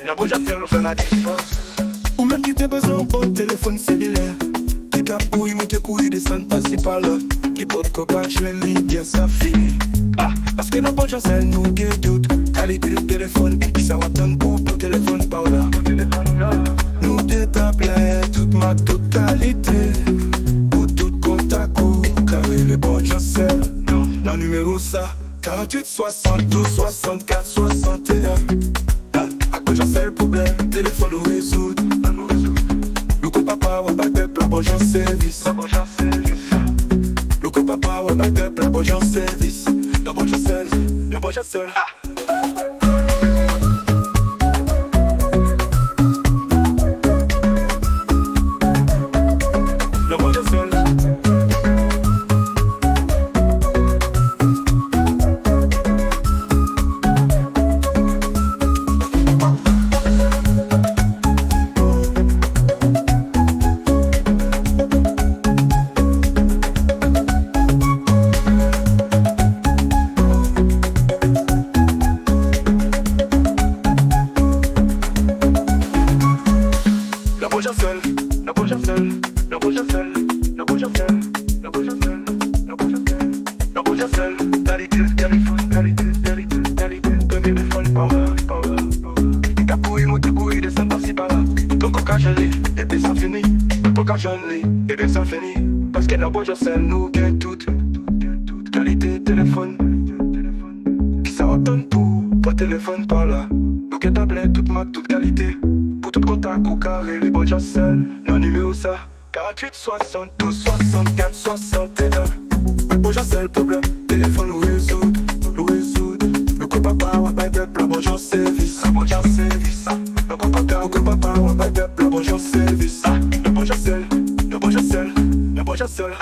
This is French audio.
Y'a beau j'appelle, on fait la différence. Ou même qui t'es besoin pour téléphone cellulaire. Qui t'a pourri, mais t'es couilles descendent passer par là. Qui porte copain, je l'ai bien ça finit. Ah, parce que dans bon chance, elle nous guette tout. Qualité de téléphone, et puis ça va donner pour ton téléphone par là. Nous détablons toute ma totalité. Pour tout contact, carré le bon chance. Dans le numéro ça, 48 72 64 61. À quoi j'en sais le problème, téléphone nous résout. Le coup papa, on va peuple, la bonne service. Le coup papa, on va peuple, la bonne service. La bonne service, la bonne service. Parce que la boîte j'enseigne nous gagne toute qualité téléphone. Puis ça donne pour téléphone par là. Nous gagne tablette toute marque, toute qualité. Pour tout contact au carré, les boîtes j'enseigne. Non numéro ça, 48 72 64 61. Le boîte j'enseigne le problème, téléphone nous résout. Le coup papa, on va être la boîte service. La boîte service. Le coup papa, on va être la boîte service. Le boîte j'enseigne. Le bois seul.